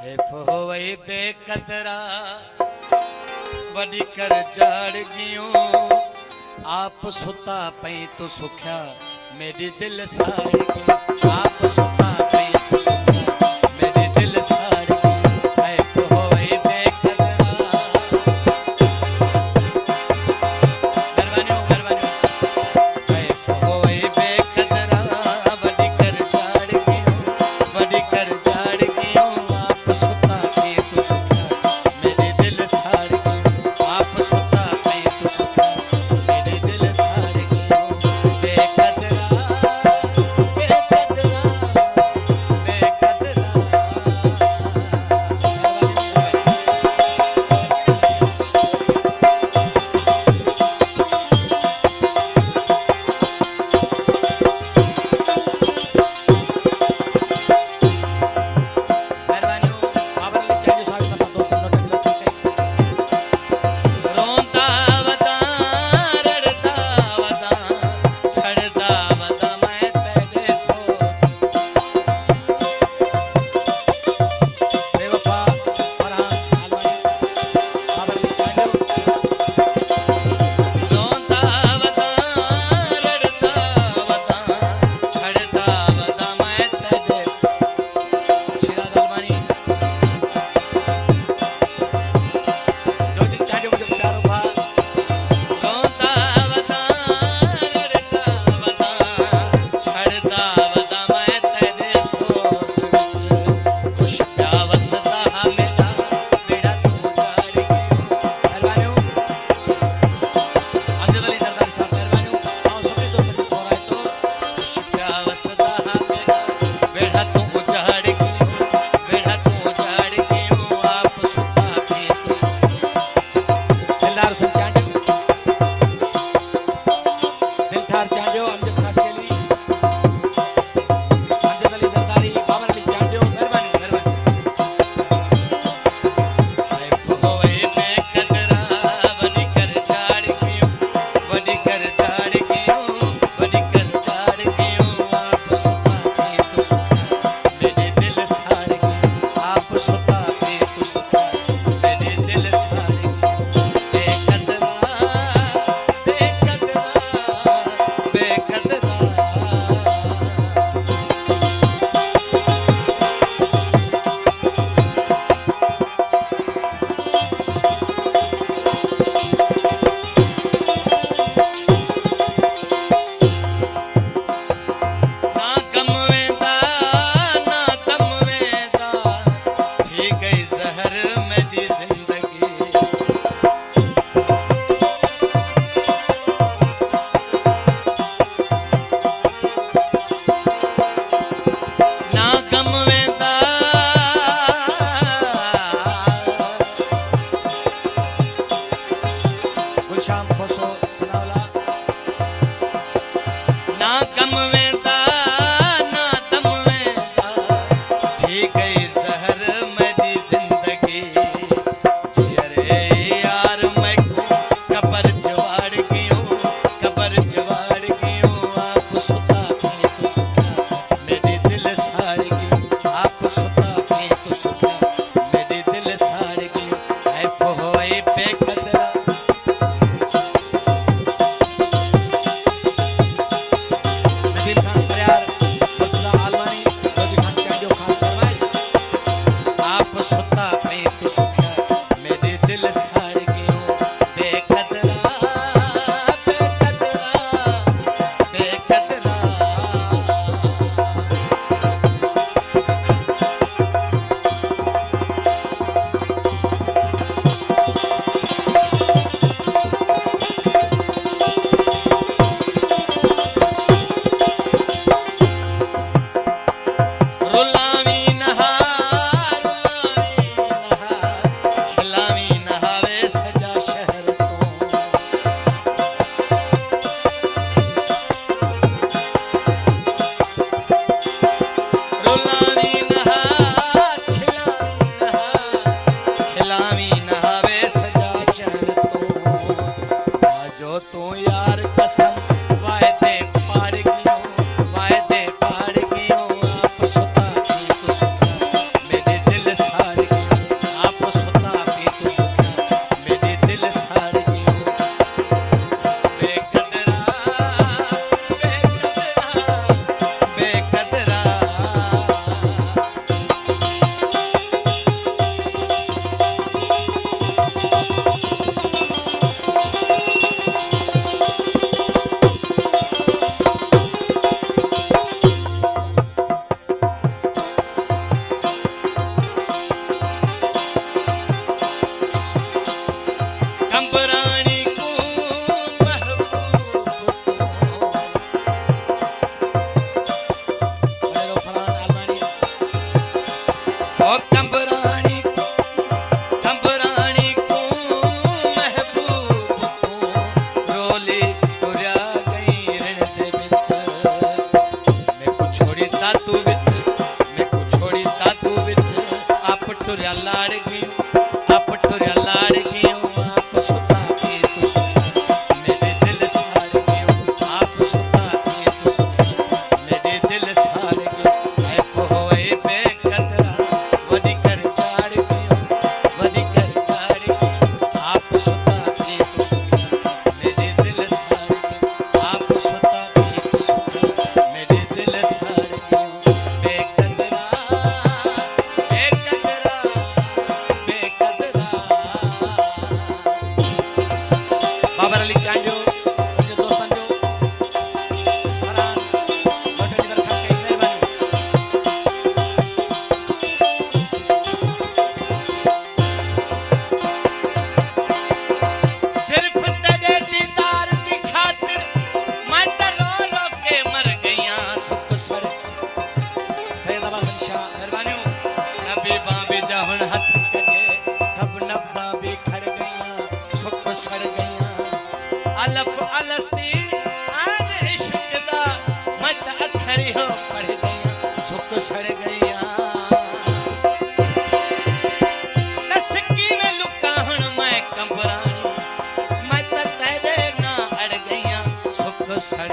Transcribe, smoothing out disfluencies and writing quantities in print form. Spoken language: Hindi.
होवई बेकदरा वडी कर जाड़ गियो आप सुता पई तो सुख्या मेरी दिल साड़ गई आप सुता पई तो सुख्या मेरी दिल साड़ गई ऐफ होवई बेकदरा मेहरबानी ऐफ होवई बेकदरा वडी कर जाड़ गियो वडी कर जाड़ गियो आप सुता पई तो सुख्या मेरी दिल साड़ गई आप सुता पई तो सुख्या मेरी दिल साड़ गई बेकदरा बेकदरा बेकदरा रोंदा वदा रड़दा वदा सड़दा वदा मैं तेरे सोच बेवफा फरहान आलवानी बाबर चांदो रोंदा वदा रड़दा वदा सड़दा वदा मैं तेरे शिराज आलवानी जो दिन चांदो मुझे प्यारो भा रोंदा वदा रड़दा वदा सड़दा वदा मैं तेरे सोच विच खुश प्या वसदा मेरा बेड़ा तू जाड़ गयो मेहरबानी अमजद अली सरदारी साहब मेहरबानी आओ सभी दोस्तों को थोड़ा तो खुश प्या वसदा मेरा बेड़ा तू जाड़ गयो बेड़ा तू जाड़ गयो आप सुता पई तो दिलदार सुन चांडियो दिल ठार चांडियो अमजद खास के लिए अमजद अली जरदारी बाबर अली चांडियो मेहरबानी ऐफ होए बेकदरा वडी कर जाड़ गियो वडी कर जाड़ गियो वडी कर जाड़ गियो आप सुता पई तो सुख्या मेरी दिल साड़ गई आप सुता पई तो सुख्या मेरी दिल साड़ गई बेकदरा बेकदरा बेकदरा ना गम वेंदा ना दम वेंदा थी गई जहर मेरी जिंदगी ना गम वेंदा गुलशाम खोसो सनावला ना गम वेंदा ना दम वेंदा थी गई जहर मेरी जिंदगी जियरे यार मैं को कबर जवाड़ गियो कबर जवाड़ गियो आप सुता पई तो सुख्या मेरी दिल साड़ गई आप सुता पई तो सुख्या मेरी दिल साड़ गई ऐफ होए बेकदरा नदीम खान परियार मुर्तजा आलवानी जोजी खान चांडियो खास फरमाइश आप सुता पई तो सुख्या मेरी दिल साड़ गयो बेकदरा बेकदरा बेकदरा रुलावी नहार रुलावी तुरिया लाड़ गयो आप तुरिया लाड़ गयो आप सुता के तू सुखिया मेरे दिल साड़ गयो आप सुता के तू सुखिया मेरे दिल साड़ गयो ऐफ होए बेकदरा वडी कर जाड़ गयो वडी कर जाड़ गयो आप सुता के तू सुखिया मेरे दिल साड़ गयो आप सुता के तू सुखिया मेरे दिल साड़ गयो बेकदरा बेकदरा बेकदरा बाबर अली चांडियो और जो दोस्तान जो फरहान बटन इधर खा के मेहरबानी सिर्फ तेरे दीदार दी खातिर मैं तो रो रो के मर गईया सुख सर सैयद अब्बास अली शाह मेहरबानी नबी बाबे जाहुन हथ कटे सब नब्जा भी खड़ गईया सुख सड़ गईया अलफ अलस्ती आन इश्क दा मैं तो अखरी हो पढ़ गईया सुख सड़ गईया नसकी में लुका हुन मैं कंबरानी मैं तो तेरे ना अड़ गईया सुख सड़